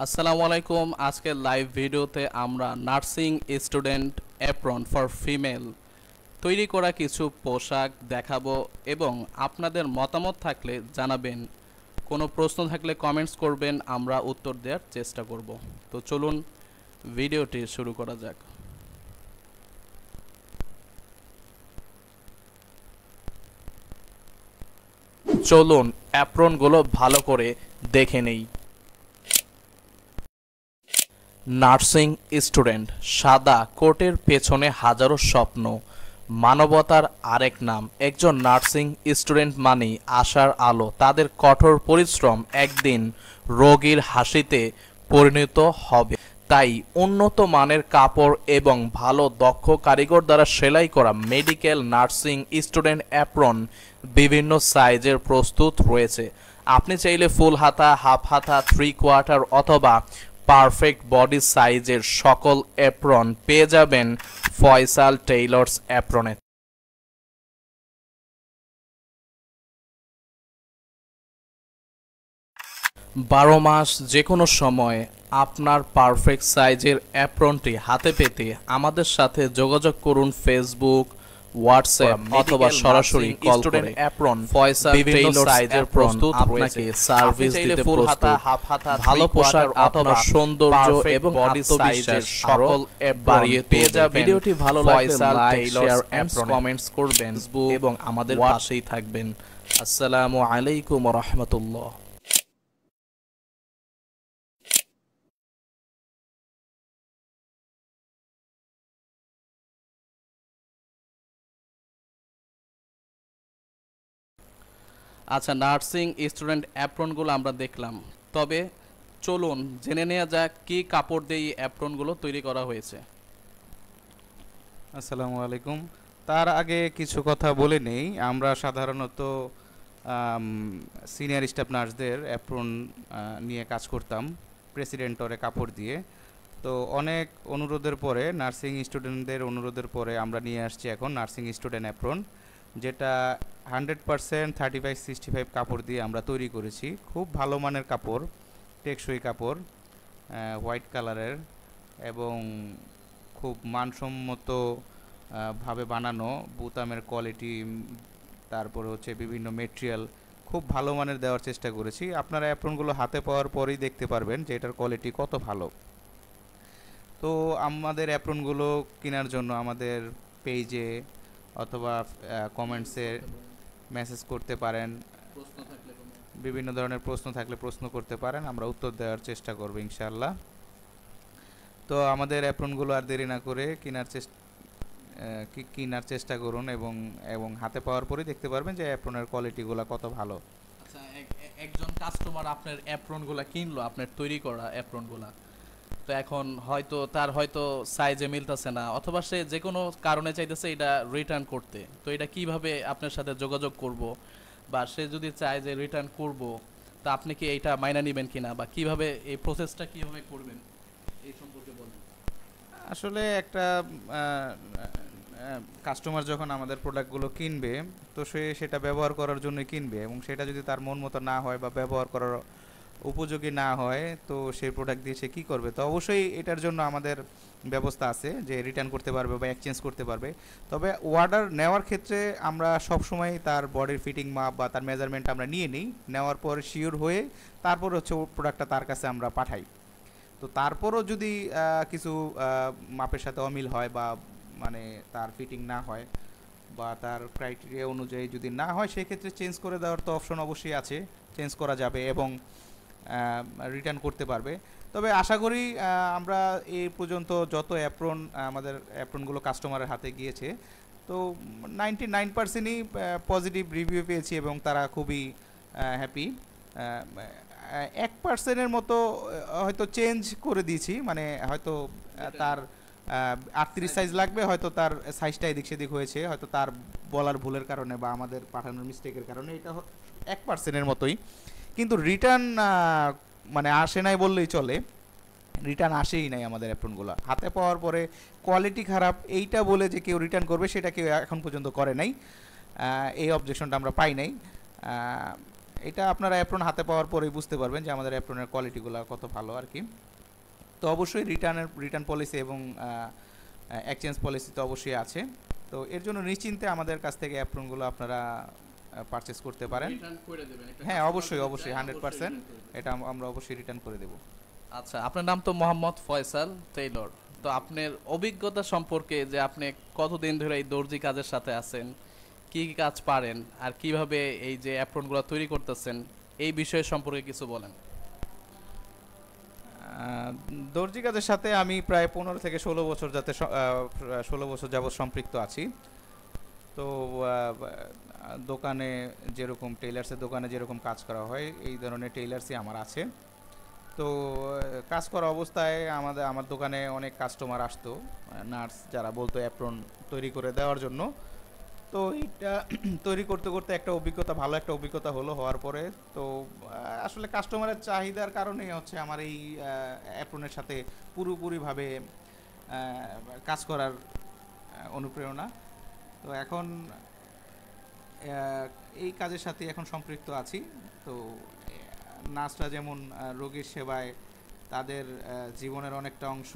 আসসালামু আলাইকুম। আজকের লাইভ ভিডিওতে আমরা nursing student apron for female তৈরি করা কিছু পোশাক দেখাবো এবং আপনাদের মতামত থাকলে জানাবেন। কোনো প্রশ্ন থাকলে কমেন্টস করবেন, আমরা উত্তর দেওয়ার চেষ্টা করব। তো চলুন ভিডিওটি শুরু করা যাক। চলুন অ্যাপ্রনগুলো ভালো করে দেখে নেই। নার্সিং স্টুডেন্ট, সাদা কোটের পেছনে হাজারো স্বপ্ন, মানবতার আরেক নাম। একজন নার্সিং স্টুডেন্ট মানেই আশার আলো। তাদের কঠোর পরিশ্রম একদিন রোগীর হাসিতে পরিণত হবে। তাই উন্নত মানের কাপড় এবং ভালো দক্ষ কারিগর দ্বারা সেলাই করা মেডিকেল নার্সিং স্টুডেন্ট অ্যাপ্রন বিভিন্ন সাইজের প্রস্তুত রয়েছে। আপনি চাইলে ফুল হাতা, হাফ হাতা, 3/4 অথবা পারফেক্ট বডি সাইজের সকল অ্যাপ্রন পেয়ে যাবেন ফয়সাল টেইলর্স অ্যাপ্রনে। 12 মাস যে কোনো সময় আপনার পারফেক্ট সাইজের অ্যাপ্রনটি হাতে পেতে আমাদের সাথে যোগাযোগ করুন ফেসবুক, হোয়াটসঅ্যাপ অথবা সরাসরি কল করে। অ্যাপ্রন ফয়সাল টেইলর্স সাইজের প্রস্তুত আপনাকে সার্ভিস দিতে প্রস্তুত। ভালো পোশাক আপনার সৌন্দর্য এবং বডি সাইজের সকল বাড়িয়ে পেয়ে যাবেন। ভিডিওটি ভালো লাগলে লাইক, শেয়ার এন্ড কমেন্টস করবেন এবং আমাদের পাশেই থাকবেন। আসসালামু আলাইকুম ওয়া রাহমাতুল্লাহ। আচ্ছা, নার্সিং স্টুডেন্ট অ্যাপ্রনগুলো আমরা দেখলাম, তবে চলুন জেনে নেওয়া যাক কী কাপড় দিয়ে এই অ্যাপ্রনগুলো তৈরি করা হয়েছে। আসসালামু আলাইকুম। তার আগে কিছু কথা বলে নেই। আমরা সাধারণত সিনিয়র স্টাফ নার্সদের অ্যাপ্রন নিয়ে কাজ করতাম প্রেসিডেন্টরে কাপড় দিয়ে। তো অনেক অনুরোধের পরে, নার্সিং স্টুডেন্টদের অনুরোধের পরে আমরা নিয়ে আসছি এখন নার্সিং স্টুডেন্ট অ্যাপ্রন, যেটা 100% 35-65 কাপড় দিয়ে আমরা তৈরি করেছি। খুব ভালো মানের কাপড়, টেকসই কাপড়, হোয়াইট কালারের এবং খুব মানসম্মত ভাবে বানানো। বুতামের কোয়ালিটি, তারপরে হচ্ছে বিভিন্ন মেটেরিয়াল খুব ভালো মানের দেওয়ার চেষ্টা করেছি। আপনারা অ্যাপ্রনগুলো হাতে পাওয়ার পরেই দেখতে পারবেন যে এটার কোয়ালিটি কত ভালো। তো আমাদের অ্যাপ্রনগুলো কেনার জন্য আমাদের পেজে অথবা কমেন্টসে মেসেজ করতে পারেন। বিভিন্ন ধরনের প্রশ্ন থাকলে প্রশ্ন করতে পারেন, আমরা উত্তর দেওয়ার চেষ্টা করব ইনশাআল্লাহ। তো আমাদের অ্যাপ্রনগুলো আর দেরি না করে কেনার চেষ্টা করুন এবং হাতে পাওয়ার পরেই দেখতে পারবেন যে অ্যাপ্রনের কোয়ালিটিগুলো কত ভালো। আচ্ছা, একজন কাস্টমার আপনার অ্যাপ্রনগুলো কিনলো, আপনার তৈরি করা অ্যাপ্রনগুলো, তো এখন তার হয়তো সাইজে মিলতেছে না অথবা সে যে কোনো কারণে চাইতেছে এটা রিটার্ন করতে, তো এটা কিভাবে আপনার সাথে যোগাযোগ করব, বা সে যদি চায় যে রিটার্ন করব, তা আপনি কি এইটা মাইনা নেবেন কিনা, বা কিভাবে এই প্রসেসটা কিভাবে করবেন এই সম্পর্কে বলুন। আসলে একটা কাস্টমার যখন আমাদের প্রোডাক্টগুলো কিনবে, তো সে সেটা ব্যবহার করার জন্য কিনবে, এবং সেটা যদি তার মন মতো না হয় বা ব্যবহার করার উপযোগী না হয়, তো সেই প্রোডাক্ট দিয়ে সে কী করবে। তো অবশ্যই এটার জন্য আমাদের ব্যবস্থা আছে যে রিটার্ন করতে পারবে বা এক্সচেঞ্জ করতে পারবে। তবে অর্ডার নেওয়ার ক্ষেত্রে আমরা সবসময় তার বডির ফিটিং মাপ বা তার মেজারমেন্ট আমরা নিয়ে নিই, নেওয়ার পর শিওর হয়ে তারপর হচ্ছে প্রোডাক্টটা তার কাছে আমরা পাঠাই। তো তারপরও যদি কিছু মাপের সাথে অমিল হয় বা মানে তার ফিটিং না হয় বা তার ক্রাইটেরিয়া অনুযায়ী যদি না হয়, সেক্ষেত্রে চেঞ্জ করে দেওয়ার তো অপশন অবশ্যই আছে, চেঞ্জ করা যাবে এবং রিটার্ন করতে পারবে। তবে আশা করি আমরা এই পর্যন্ত যত অ্যাপ্রন আমাদের অ্যাপ্রনগুলো কাস্টমারের হাতে গিয়েছে, তো 99%ই পজিটিভ রিভিউ পেয়েছি এবং তারা খুবই হ্যাপি। 1%-এর মতো হয়তো চেঞ্জ করে দিয়েছি, মানে হয়তো তার 38 সাইজ লাগবে, হয়তো তার সাইজটা এদিক সেদিক হয়েছে, হয়তো তার বলার ভুলের কারণে বা আমাদের পাঠানোর মিস্টেকের কারণে। এটা 1%-এর মতোই। কিন্তু রিটার্ন মানে আসে নাই বললেই চলে, রিটার্ন আসেই নাই আমাদের অ্যাপ্রনগুলো। হাতে পাওয়ার পরে কোয়ালিটি খারাপ এইটা বলে যে কেউ রিটার্ন করবে, সেটা কেউ এখন পর্যন্ত করে নাই, এই অবজেকশনটা আমরা পাই নাই। এটা আপনারা অ্যাপ্রন হাতে পাওয়ার পরেই বুঝতে পারবেন যে আমাদের অ্যাপ্রনের কোয়ালিটিগুলো কত ভালো আর কি। তো অবশ্যই রিটার্ন পলিসি এবং এক্সচেঞ্জ পলিসি তো অবশ্যই আছে। তো এর জন্য নিশ্চিন্তে আমাদের কাছ থেকে অ্যাপ্রনগুলো আপনারা পারচেস করতে পারেন। হ্যাঁ, অবশ্যই 100% এটা আমরা অবশ্যই রিটার্ন করে দেব। আচ্ছা, আপনার নাম তো মোহাম্মদ ফয়সাল টেইলর। তো আপনার অভিজ্ঞতা সম্পর্কে, যে আপনি কতদিন ধরে এই দর্জি কাজের সাথে আছেন, কি কি কাজ পারেন, আর কিভাবে এই যে অ্যাপ্রনগুলো তৈরি করতেছেন, এই বিষয় সম্পর্কে কিছু বলেন। দর্জি কাজের সাথে আমি প্রায় 15 থেকে 16 বছর 16 বছর যাবৎ সম্পৃক্ত আছি। তো দোকানে যেরকম টেইলার্সের দোকানে যেরকম কাজ করা হয় এই ধরনের টেইলার্সই আমার আছে। তো কাজ করা অবস্থায় আমার দোকানে অনেক কাস্টমার আসতো, নার্স যারা বলতো অ্যাপ্রন তৈরি করে দেওয়ার জন্য। তো এইটা তৈরি করতে করতে ভালো একটা অভিজ্ঞতা হওয়ার পরে তো আসলে কাস্টমারের চাহিদার কারণেই হচ্ছে আমার এই অ্যাপ্রনের সাথে পুরোপুরিভাবে কাজ করার অনুপ্রেরণা। তো এখন এই কাজের সাথে এখন সম্পৃক্ত আছি। তো নার্সরা যেমন রোগীর সেবায় তাদের জীবনের অনেকটা অংশ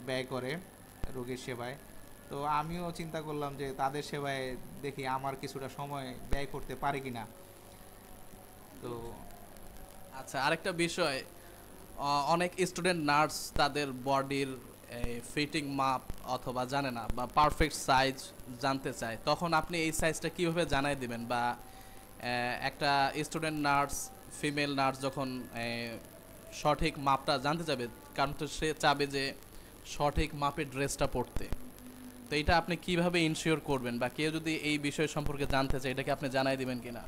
ব্যয় করে রোগীর সেবায়, তো আমিও চিন্তা করলাম যে তাদের সেবায় দেখি আমার কিছুটা সময় ব্যয় করতে পারি কিনা। তো আচ্ছা, আরেকটা বিষয়, অনেক স্টুডেন্ট নার্স তাদের বডির ফিটিং মাপ অথবা জানে না, বা পারফেক্ট সাইজ জানতে চায়, তখন আপনি এই সাইজটা কিভাবে জানাই দিবেন? বা একটা স্টুডেন্ট নার্স, ফিমেল নার্স যখন সঠিক মাপটা জানতে চাবে, কারণ তো সে চাবে যে সঠিক মাপের ড্রেসটা পরতে, তো এটা আপনি কিভাবে ইনশিওর করবেন? বা কেউ যদি এই বিষয় সম্পর্কে জানতে চায়, এটাকে আপনি জানাই দিবেন কিনা?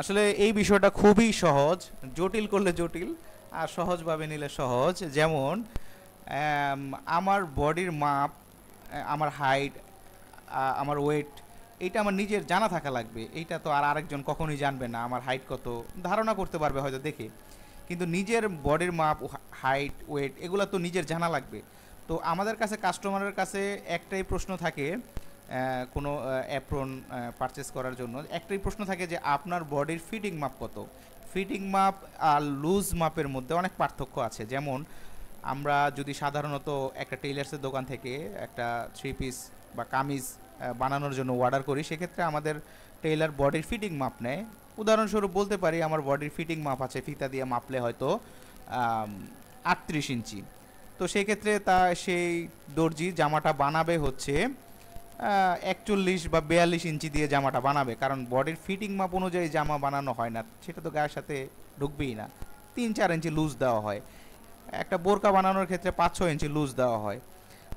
আসলে এই বিষয়টা খুবই সহজ, জটিল করলে জটিল আর সহজভাবে নিলে সহজ। যেমন আমার বডির মাপ, আমার হাইট, আমার ওয়েট, এইটা আমার নিজের জানা থাকা লাগবে। এইটা তো আর আরেকজন কখনোই জানবে না। আমার হাইট কত ধারণা করতে পারবে হয়তো দেখে, কিন্তু নিজের বডির মাপ, হাইট, ওয়েট এগুলো তো নিজের জানা লাগবে। তো আমাদের কাছে কাস্টমারের কাছে একটাই প্রশ্ন থাকে, কোনো অ্যাপ্রন পারচেস করার জন্য একটাই প্রশ্ন থাকে যে আপনার বডির ফিটিং মাপ কত। ফিটিং মাপ আর লুজ মাপের মধ্যে অনেক পার্থক্য আছে। যেমন আমরা যদি সাধারণত একটা টেইলার্সের দোকান থেকে একটা 3 পিস বা কামিজ বানানোর জন্য অর্ডার করি, সেক্ষেত্রে আমাদের টেইলার বডির ফিটিং মাপ নেয়। উদাহরণস্বরূপ বলতে পারি আমার বডির ফিটিং মাপ আছে, ফিতা দিয়ে মাপলে হয়তো 38 ইঞ্চি। তো সেই ক্ষেত্রে সেই দর্জি জামাটা বানাবে হচ্ছে 41 বা 42 ইঞ্চি দিয়ে জামাটা বানাবে, কারণ বডির ফিটিং মাপ অনুযায়ী জামা বানানো হয় না, সেটা তো গায়ের সাথে ঢুকবেই না। 3-4 ইঞ্চি লুজ দেওয়া হয়। একটা বোরকা বানানোর ক্ষেত্রে 5-6 ইঞ্চি লুজ দেওয়া হয়।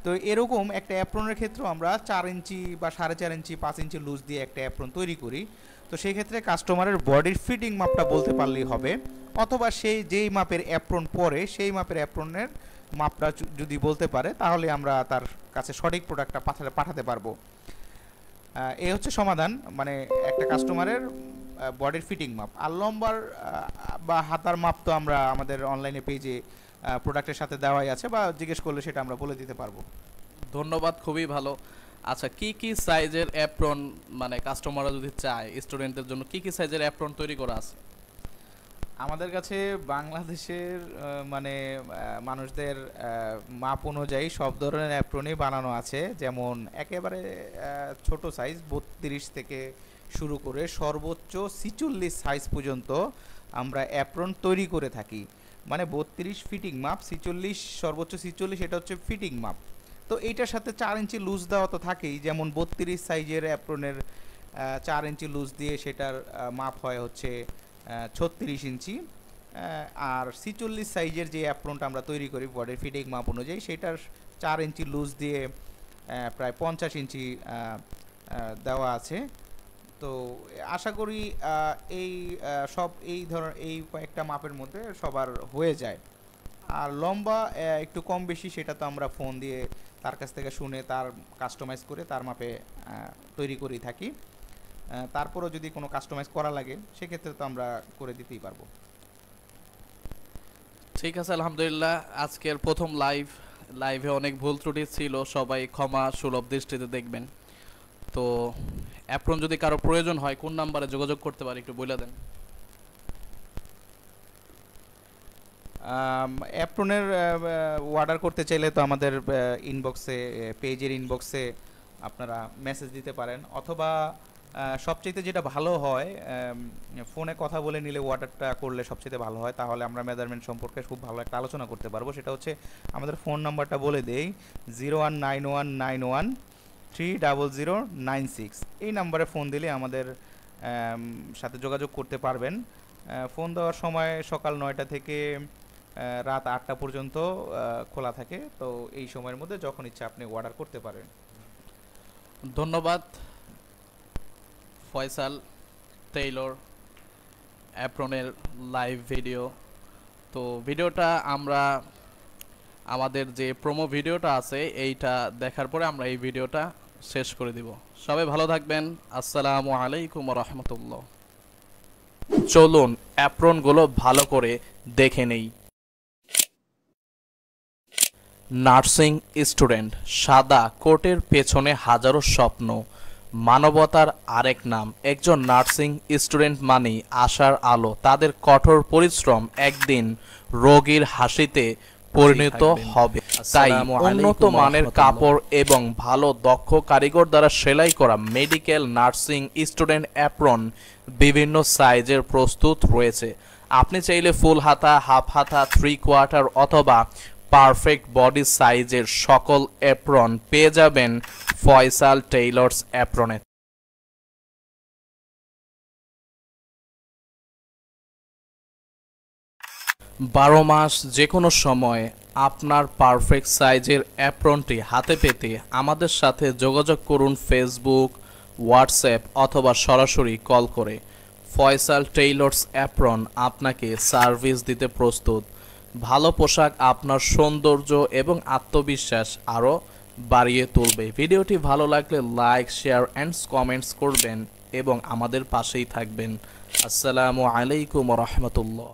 তো এরকম একটা অ্যাপ্রনের ক্ষেত্রেও আমরা 4 ইঞ্চি বা 4.5 ইঞ্চি 5 ইঞ্চি লুজ দিয়ে একটা অ্যাপ্রন তৈরি করি। তো সেই ক্ষেত্রে কাস্টমারের বডির ফিটিং মাপটা বলতে পারলেই হবে, অথবা সেই যেই মাপের অ্যাপ্রন পরে সেই মাপের অ্যাপ্রনের মাপটা যদি বলতে পারে, তাহলে আমরা তার কাছে সঠিক প্রোডাক্টটা পাঠাতে পারবো। এই হচ্ছে সমাধান, মানে একটা কাস্টমারের বডির ফিটিং মাপ। আর লম্বার বা হাতার মাপ তো আমরা আমাদের অনলাইনে পেজে প্রোডাক্টের সাথে দেওয়াই আছে, বা জিজ্ঞেস করলে সেটা আমরা বলে দিতে পারবো। ধন্যবাদ, খুবই ভালো। আচ্ছা, কি কি সাইজের অ্যাপ্রন, মানে কাস্টমাররা যদি চায় স্টুডেন্টদের জন্য, কি কি সাইজের অ্যাপ্রন তৈরি করা আছে? আমাদের কাছে বাংলাদেশের মানে মানুষদের মাপ অনুযায়ী সব ধরনের অ্যাপ্রনই বানানো আছে। যেমন একেবারে ছোট সাইজ 32 থেকে শুরু করে সর্বোচ্চ 46 সাইজ পর্যন্ত আমরা অ্যাপ্রন তৈরি করে থাকি। মানে 32 ফিটিং মাপ, 46 সর্বোচ্চ 46 এটা হচ্ছে ফিটিং মাপ। তো এইটার সাথে 4 ইঞ্চি লুজ দেওয়া তো থাকেই। যেমন 32 সাইজের অ্যাপ্রনের 4 ইঞ্চি লুজ দিয়ে সেটার মাপ হয় হচ্ছে 36 ইঞ্চি। আর 46 সাইজের যে অ্যাপ্রনটা আমরা তৈরি করি বডির ফিটিং মাপ অনুযায়ী, সেটার 4 ইঞ্চি লুজ দিয়ে প্রায় 50 ইঞ্চি দেওয়া আছে। তো আশা করি এই সব এই কয়েকটা মাপের মধ্যে সবার হয়ে যায়। আর লম্বা একটু কম বেশি সেটা তো আমরা ফোন দিয়ে তার কাছ থেকে শুনে তার কাস্টমাইজ করে তার মাপে তৈরি করে থাকি। তারপরও যদি কোনো কাস্টমাইজ করা লাগে সেক্ষেত্রে তো আমরা করে দিতেই পারবো। ঠিক আছে, আলহামদুলিল্লাহ। আজকের প্রথম লাইভে অনেক ভুল ত্রুটি ছিল, সবাই ক্ষমা সুলভ দৃষ্টিতে দেখবেন। তো অ্যাপ্রন যদি কারো প্রয়োজন হয় কোন নাম্বারে যোগাযোগ করতে পারে একটু বলে দেন। অ্যাপ্রনের অর্ডার করতে চাইলে তো আমাদের ইনবক্সে, পেজের ইনবক্সে আপনারা মেসেজ দিতে পারেন, অথবা সবচেয়ে যেটা ভালো হয় ফোনে কথা বলে নিলে অর্ডারটা করলে সবচেয়ে ভালো হয়, তাহলে আমরা মেজারমেন্ট সম্পর্কে খুব ভালো একটা আলোচনা করতে পারবো। সেটা হচ্ছে আমাদের ফোন নাম্বারটা বলে দেই, 019191300996। এই নাম্বারে ফোন দিলে আমাদের সাথে যোগাযোগ করতে পারবেন। ফোন দেওয়ার সময় সকাল 9টা থেকে রাত 8টা পর্যন্ত খোলা থাকে, তো এই সময়ের মধ্যে যখন ইচ্ছা আপনি অর্ডার করতে পারেন। ধন্যবাদ ফয়সাল টেইলর অ্যাপ্রনের লাইভ ভিডিও। তো ভিডিওটা আমরা আমাদের যে প্রোমো ভিডিওটা আছে এইটা দেখার পরে আমরা এই ভিডিওটা শেষ করে দিব। সবাই ভালো থাকবেন। আসসালামু আলাইকুম ওয়া রাহমাতুল্লাহ। চলুন অ্যাপ্রনগুলো ভালো করে দেখে নেই। নার্সিং স্টুডেন্ট, সাদা কোটের পেছনে হাজারো স্বপ্ন, মানবতার আরেক নাম। একজন নার্সিং স্টুডেন্ট মানেই আশার আলো। তাদের কঠোর পরিশ্রম একদিন রোগীর হাসিতে পরিণত হবে। তাই উন্নত মানের কাপড় এবং ভালো দক্ষ কারিগর দ্বারা সেলাই করা মেডিকেল নার্সিং স্টুডেন্ট অ্যাপ্রন বিভিন্ন সাইজের প্রস্তুত রয়েছে। আপনি চাইলে ফুল হাতা, হাফ হাতা, 3/4 অথবা পারফেক্ট বডি সাইজের সকল অ্যাপ্রন পেয়ে যাবেন ফয়সাল টেইলর্স অ্যাপ্রনে। 12 মাস যে কোনো সময় আপনার পারফেক্ট সাইজের অ্যাপ্রনটি হাতে পেতে আমাদের সাথে যোগাযোগ করুন ফেসবুক, হোয়াটসঅ্যাপ অথবা সরাসরি কল করে। ফয়সাল টেইলর্স অ্যাপ্রন আপনাকে সার্ভিস দিতে প্রস্তুত। ভালো পোশাক আপনার সৌন্দর্য এবং আত্মবিশ্বাস আরও বাড়িয়ে তুলবে। ভিডিওটি ভালো লাগলে লাইক, শেয়ার অ্যান্ড কমেন্টস করবেন এবং আমাদের পাশেই থাকবেন। আসসালামু আলাইকুম ওয়া রাহমাতুল্লাহ।